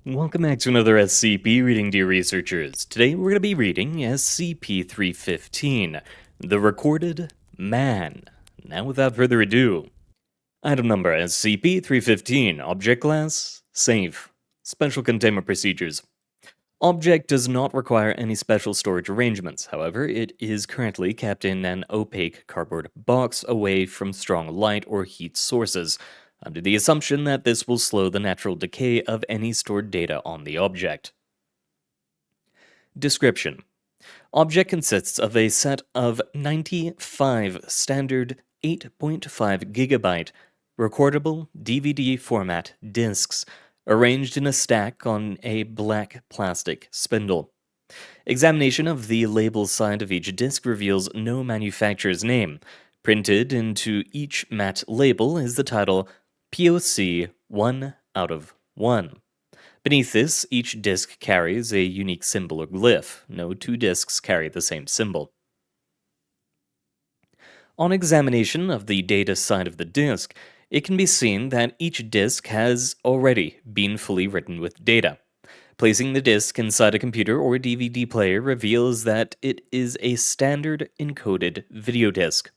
Welcome back to another SCP reading, dear researchers. Today we're going to be reading SCP-315, The Recorded Man. Now without further ado, item number SCP-315, Object Class, Safe. Special Containment Procedures. Object does not require any special storage arrangements, however, it is currently kept in an opaque cardboard box away from strong light or heat sources, under the assumption that this will slow the natural decay of any stored data on the object. Description: Object consists of a set of 95 standard 8.5 gigabyte recordable DVD format discs arranged in a stack on a black plastic spindle. Examination of the label side of each disc reveals no manufacturer's name. Printed into each matte label is the title POC 1 out of 1. Beneath this, each disc carries a unique symbol or glyph. No two discs carry the same symbol. On examination of the data side of the disc, it can be seen that each disc has already been fully written with data. Placing the disc inside a computer or DVD player reveals that it is a standard encoded video disc.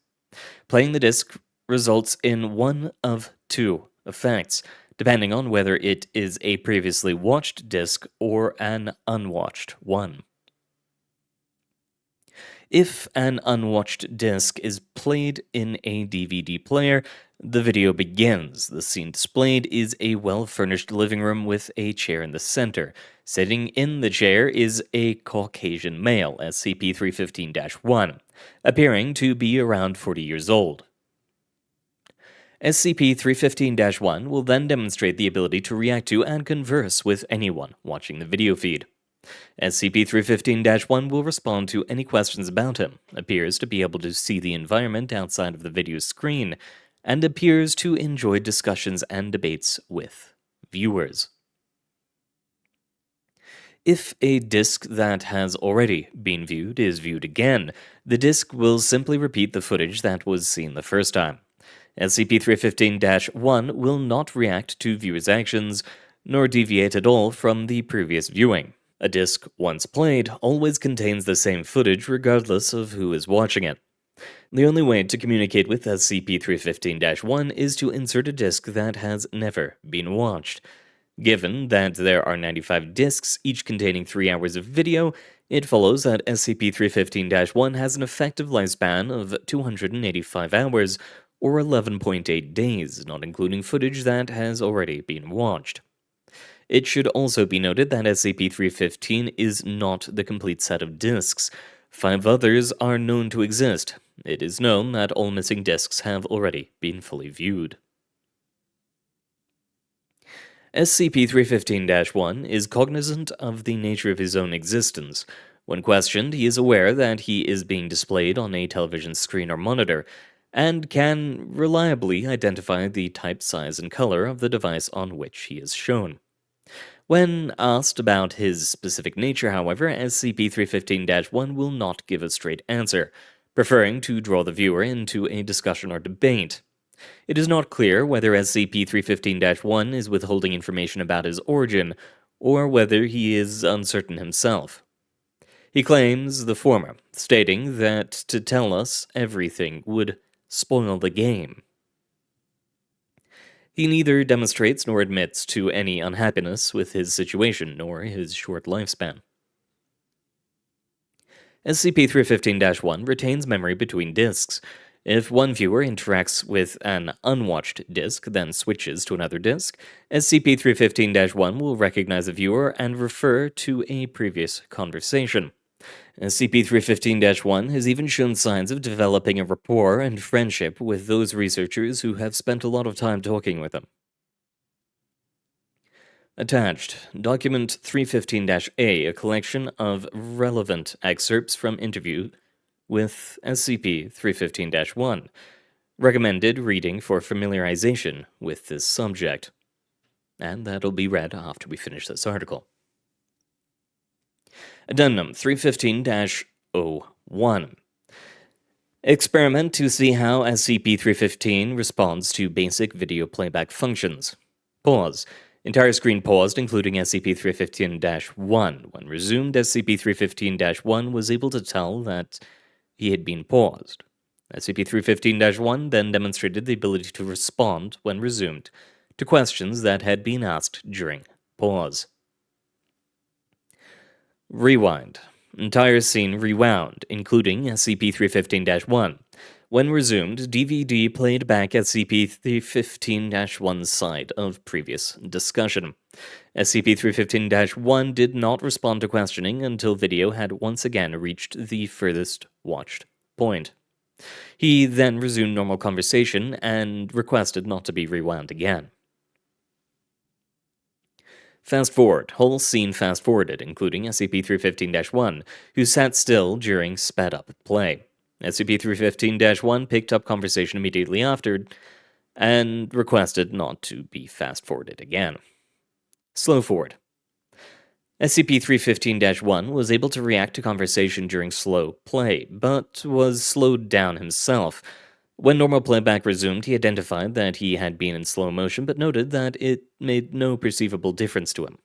Playing the disc results in one of two effects, depending on whether it is a previously watched disc or an unwatched one. If an unwatched disc is played in a DVD player, the video begins. The scene displayed is a well-furnished living room with a chair in the center. Sitting in the chair is a Caucasian male, SCP-315-1, appearing to be around 40 years old. SCP-315-1 will then demonstrate the ability to react to and converse with anyone watching the video feed. SCP-315-1 will respond to any questions about him, appears to be able to see the environment outside of the video screen, and appears to enjoy discussions and debates with viewers. If a disk that has already been viewed is viewed again, the disk will simply repeat the footage that was seen the first time. SCP-315-1 will not react to viewers' actions, nor deviate at all from the previous viewing. A disc, once played, always contains the same footage regardless of who is watching it. The only way to communicate with SCP-315-1 is to insert a disc that has never been watched. Given that there are 95 discs, each containing 3 hours of video, it follows that SCP-315-1 has an effective lifespan of 285 hours, or 11.8 days, not including footage that has already been watched. It should also be noted that SCP-315 is not the complete set of discs. 5 others are known to exist. It is known that all missing discs have already been fully viewed. SCP-315-1 is cognizant of the nature of his own existence. When questioned, he is aware that he is being displayed on a television screen or monitor, and can reliably identify the type, size, and color of the device on which he is shown. When asked about his specific nature, however, SCP-315-1 will not give a straight answer, preferring to draw the viewer into a discussion or debate. It is not clear whether SCP-315-1 is withholding information about his origin, or whether he is uncertain himself. He claims the former, stating that to tell us everything would spoil the game. He neither demonstrates nor admits to any unhappiness with his situation nor his short lifespan. SCP-315-1 retains memory between disks. If one viewer interacts with an unwatched disk, then switches to another disk, SCP-315-1 will recognize the viewer and refer to a previous conversation. SCP-315-1 has even shown signs of developing a rapport and friendship with those researchers who have spent a lot of time talking with him. Attached, Document 315-A, a collection of relevant excerpts from interview with SCP-315-1. Recommended reading for familiarization with this subject. And that'll be read after we finish this article. Addendum 315-01. Experiment to see how SCP-315 responds to basic video playback functions. Pause. Entire screen paused, including SCP-315-1. When resumed, SCP-315-1 was able to tell that he had been paused. SCP-315-1 then demonstrated the ability to respond, when resumed, to questions that had been asked during pause. Rewind. Entire scene rewound, including SCP-315-1. When resumed, DVD played back SCP-315-1's side of previous discussion. SCP-315-1 did not respond to questioning until video had once again reached the furthest watched point. He then resumed normal conversation and requested not to be rewound again. Fast forward. Whole scene fast forwarded, including SCP-315-1, who sat still during sped up play. SCP-315-1 picked up conversation immediately after and requested not to be fast forwarded again. Slow forward. SCP-315-1 was able to react to conversation during slow play, but was slowed down himself. When normal playback resumed, he identified that he had been in slow motion, but noted that it made no perceivable difference to him.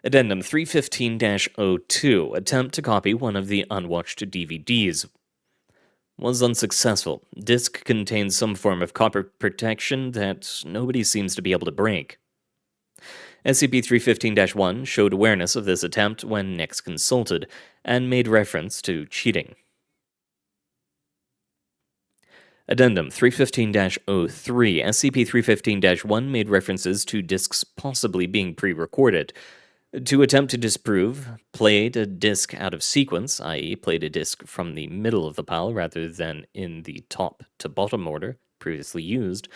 Addendum 315-02, attempt to copy one of the unwatched DVDs. Was unsuccessful. Disk contains some form of copper protection that nobody seems to be able to break. SCP-315-1 showed awareness of this attempt when next consulted, and made reference to cheating. Addendum 315-03, SCP-315-1 made references to disks possibly being pre-recorded. To attempt to disprove, played a disk out of sequence, i.e. played a disk from the middle of the pile rather than in the top to bottom order previously used.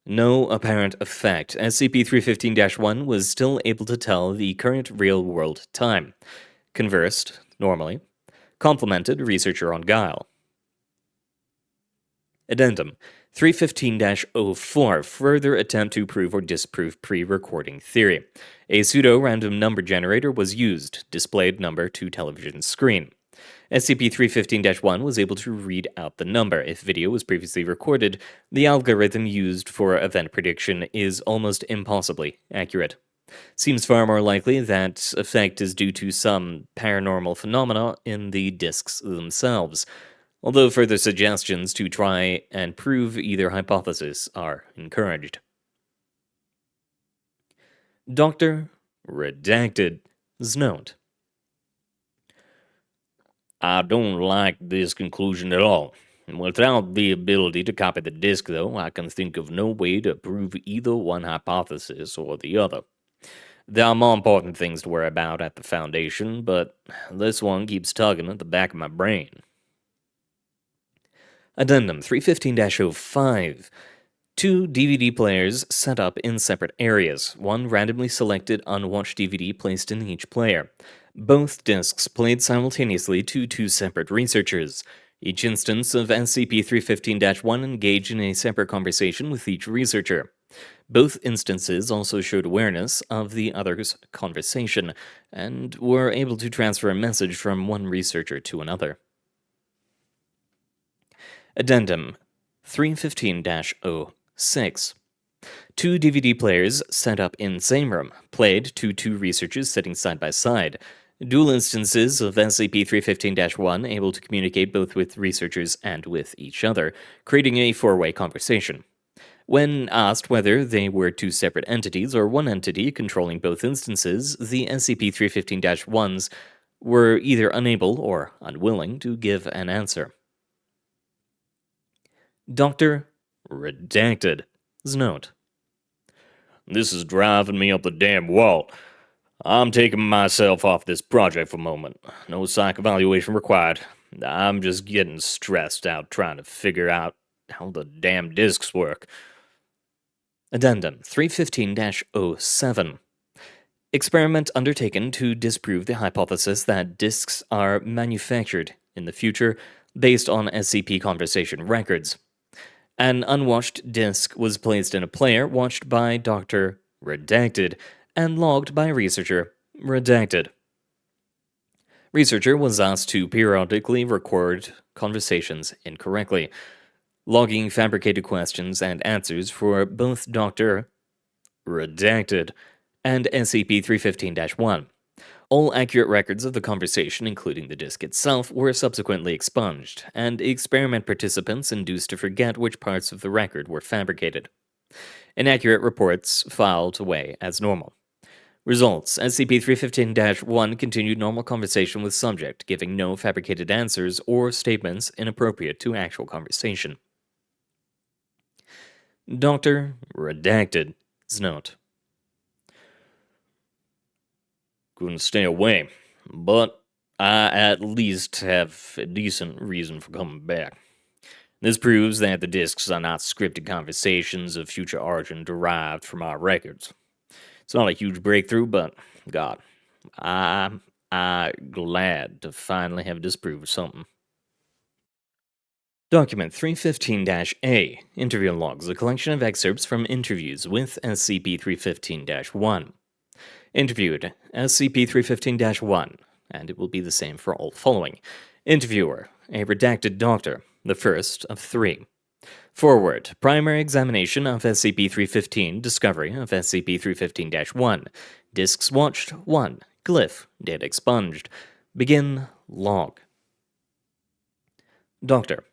No apparent effect. SCP-315-1 was still able to tell the current real-world time. Conversed, normally. Complimented researcher on Guile. Addendum 315-04, further attempt to prove or disprove pre-recording theory. A pseudo-random number generator was used, displayed number to television screen. SCP-315-1 was able to read out the number. If video was previously recorded, the algorithm used for event prediction is almost impossibly accurate. Seems far more likely that effect is due to some paranormal phenomena in the disks themselves, although further suggestions to try and prove either hypothesis are encouraged. Dr. Redacted's note. I don't like this conclusion at all. Without the ability to copy the disk, though, I can think of no way to prove either one hypothesis or the other. There are more important things to worry about at the Foundation, but this one keeps tugging at the back of my brain. Addendum 315-05. 2 DVD players set up in separate areas. 1 randomly selected unwatched DVD placed in each player. Both discs played simultaneously to 2 separate researchers. Each instance of SCP-315-1 engaged in a separate conversation with each researcher. Both instances also showed awareness of the other's conversation, and were able to transfer a message from one researcher to another. Addendum 315-06. 2 DVD players set up in same room, played to 2 researchers sitting side by side. Dual instances of SCP-315-1 able to communicate both with researchers and with each other, creating a 4-way conversation. When asked whether they were 2 separate entities or one entity controlling both instances, the SCP-315-1s were either unable or unwilling to give an answer. Dr. Redacted's note. This is driving me up the damn wall. I'm taking myself off this project for a moment. No psych evaluation required. I'm just getting stressed out trying to figure out how the damn discs work. Addendum 315-07. Experiment undertaken to disprove the hypothesis that discs are manufactured in the future based on SCP conversation records. An unwatched disc was placed in a player watched by Dr. Redacted and logged by researcher Redacted. Researcher was asked to periodically record conversations incorrectly, logging fabricated questions and answers for both Dr. Redacted, and SCP-315-1. All accurate records of the conversation, including the disk itself, were subsequently expunged, and experiment participants induced to forget which parts of the record were fabricated. Inaccurate reports filed away as normal. Results: SCP-315-1 continued normal conversation with subject, giving no fabricated answers or statements inappropriate to actual conversation. Doctor Redacted. Note: couldn't stay away, but I at least have a decent reason for coming back. This proves that the disks are not scripted conversations of future origin derived from our records. It's not a huge breakthrough, but God, I'm glad to finally have disproved something. Document 315-A, Interview Logs, a collection of excerpts from interviews with SCP-315-1. Interviewed, SCP-315-1, and it will be the same for all following. Interviewer, a redacted doctor, the first of 3. Forward, primary examination of SCP-315, discovery of SCP-315-1. Disks watched, 1. Glyph, data expunged. Begin log. Doctor: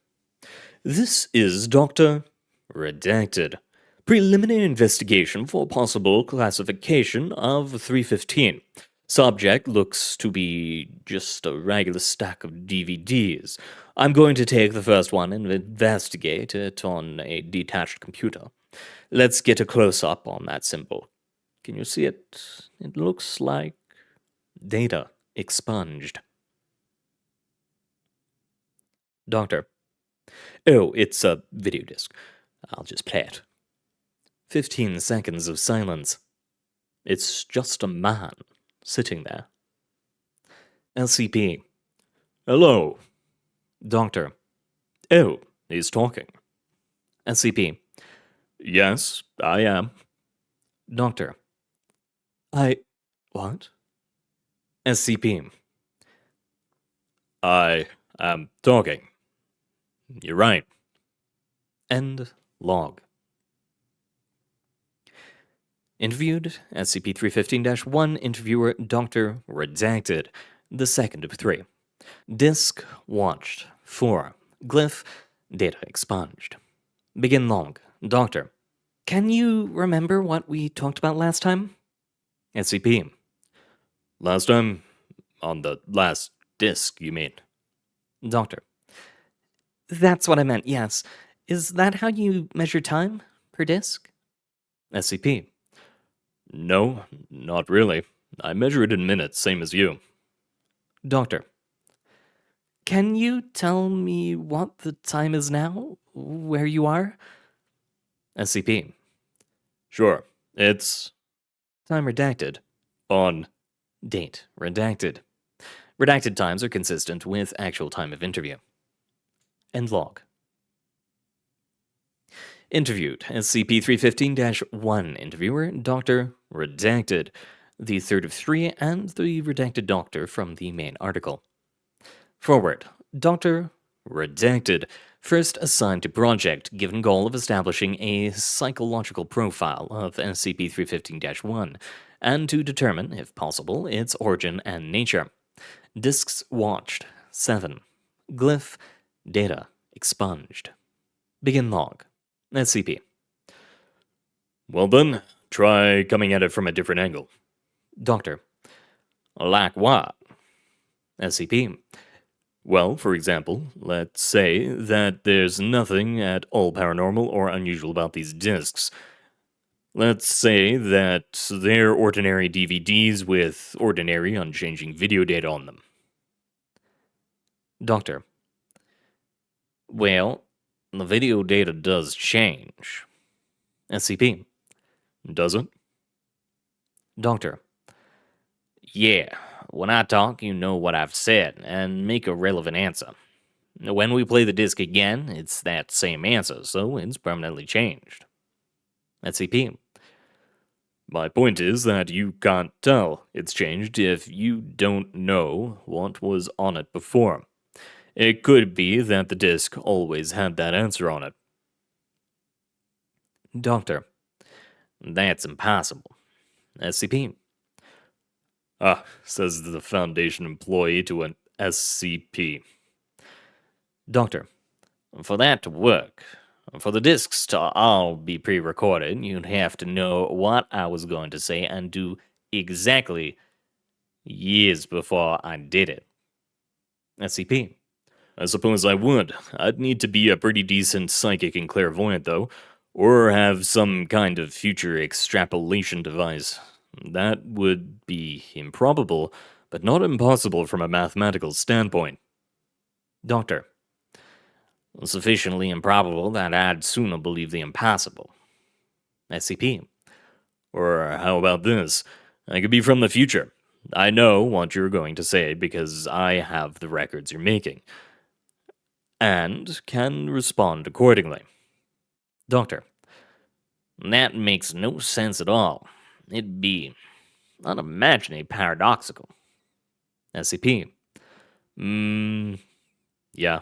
This is Dr. Redacted. Preliminary investigation for possible classification of 315. Subject looks to be just a regular stack of DVDs. I'm going to take the first one and investigate it on a detached computer. Let's get a close-up on that symbol. Can you see it? It looks like data expunged. Doctor: Oh, it's a video disc. I'll just play it. 15 seconds of silence. It's just a man sitting there. LCP: Hello. Doctor: Oh, he's talking. SCP: Yes, I am. Doctor: What? SCP: I am talking. You're right. End log. Interviewed, SCP-315-1, interviewer Dr. Redacted, the second of 3. Disk watched, 4. Glyph, data expunged. Begin log. Doctor: Can you remember what we talked about last time? SCP: Last time? On the last disk, you mean? Doctor: That's what I meant, yes. Is that how you measure time per disk? SCP: No, not really. I measure it in minutes, same as you. Doctor: Can you tell me what the time is now? Where you are? SCP: Sure. It's Time redacted. on. Date redacted. Redacted times are consistent with actual time of interview. End log. Interviewed, SCP-315-1, interviewer, Dr. Redacted, the third of 3, and the redacted doctor from the main article. Forward, Dr. Redacted, first assigned to project, given goal of establishing a psychological profile of SCP-315-1, and to determine, if possible, its origin and nature. Disks watched, 7. Glyph, data expunged. Begin log. SCP: Well then, try coming at it from a different angle. Doctor: Like what? SCP: Well, for example, let's say that there's nothing at all paranormal or unusual about these discs. Let's say that they're ordinary DVDs with ordinary unchanging video data on them. Doctor: Well, the video data does change. SCP: Does it? Doctor: Yeah, when I talk, you know what I've said, and make a relevant answer. When we play the disc again, it's that same answer, so it's permanently changed. SCP: My point is that you can't tell it's changed if you don't know what was on it before. It could be that the disc always had that answer on it. Doctor: That's impossible. SCP. Says the Foundation employee to an SCP. Doctor. For that to work, for the discs to all be pre-recorded, you'd have to know what I was going to say and do exactly years before I did it. SCP. I suppose I would. I'd need to be a pretty decent psychic and clairvoyant, though, or have some kind of future extrapolation device. That would be improbable, but not impossible from a mathematical standpoint. Doctor. Sufficiently improbable that I'd sooner believe the impossible. SCP. Or how about this? I could be from the future. I know what you're going to say because I have the records you're making, and can respond accordingly. Doctor. That makes no sense at all. It'd be unimaginably paradoxical. SCP. Yeah,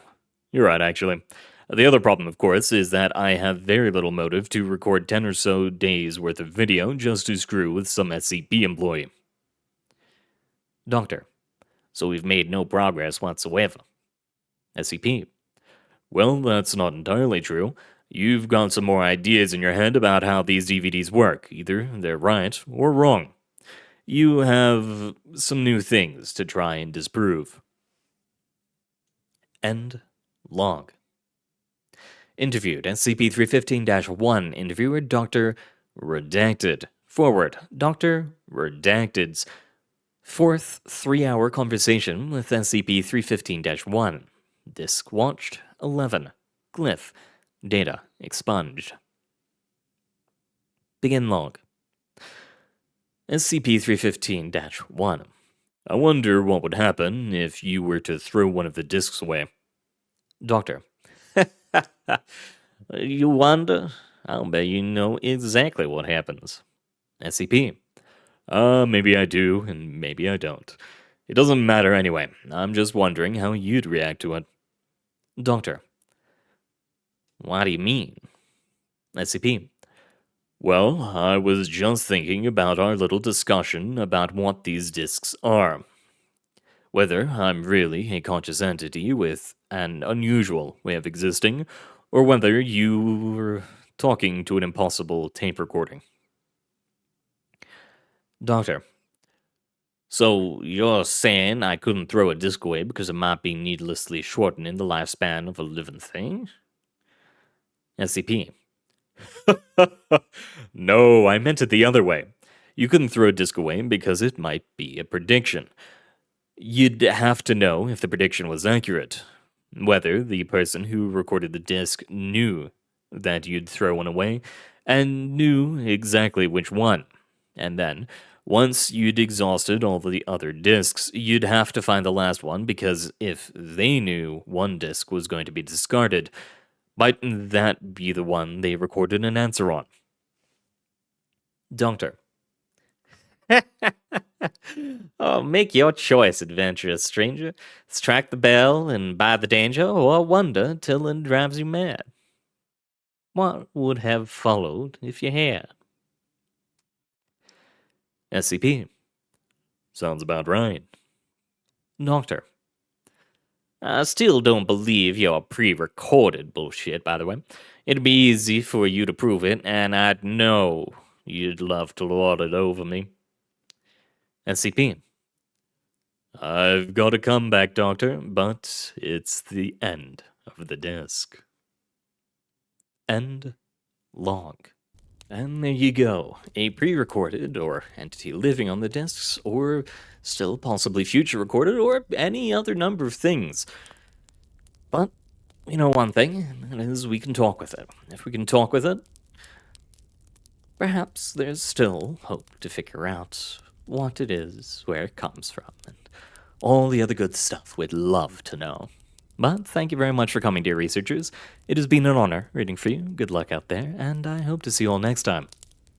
you're right, actually. The other problem, of course, is that I have very little motive to record 10 or so days worth of video just to screw with some SCP employee. Doctor. So we've made no progress whatsoever. SCP. Well, that's not entirely true. You've got some more ideas in your head about how these DVDs work. Either they're right or wrong. You have some new things to try and disprove. End log. Interviewed SCP-315-1. Interviewer Dr. Redacted. Forward. Dr. Redacted's fourth 3-hour conversation with SCP-315-1. Disk watched 11. Glyph. Data expunged. Begin log. SCP-315-1. I wonder what would happen if you were to throw one of the discs away. Doctor. You wonder? I'll bet you know exactly what happens. SCP. Maybe I do, and maybe I don't. It doesn't matter anyway. I'm just wondering how you'd react to it. Doctor. What do you mean? SCP. Well, I was just thinking about our little discussion about what these discs are. Whether I'm really a conscious entity with an unusual way of existing, or whether you were talking to an impossible tape recording. Doctor. So you're saying I couldn't throw a disc away because it might be needlessly shortening the lifespan of a living thing? SCP. No, I meant it the other way. You couldn't throw a disc away because it might be a prediction. You'd have to know if the prediction was accurate, whether the person who recorded the disc knew that you'd throw one away, and knew exactly which one. And then, once you'd exhausted all the other discs, you'd have to find the last one, because if they knew one disc was going to be discarded, might that be the one they recorded an answer on? Doctor. Oh, make your choice, adventurous stranger. Strike the bell and buy the danger, or wonder till it drives you mad. What would have followed if you had? SCP. Sounds about right. Doctor. I still don't believe your pre-recorded bullshit, by the way. It'd be easy for you to prove it, and I'd know you'd love to lord it over me. SCP. I've got a comeback, Doctor, but it's the end of the disc. End log. And there you go. A pre-recorded, or entity living on the discs, or still possibly future recorded, or any other number of things. But, you know one thing, and that is we can talk with it. If we can talk with it, perhaps there's still hope to figure out what it is, where it comes from, and all the other good stuff we'd love to know. But thank you very much for coming, dear researchers. It has been an honor reading for you. Good luck out there, and I hope to see you all next time.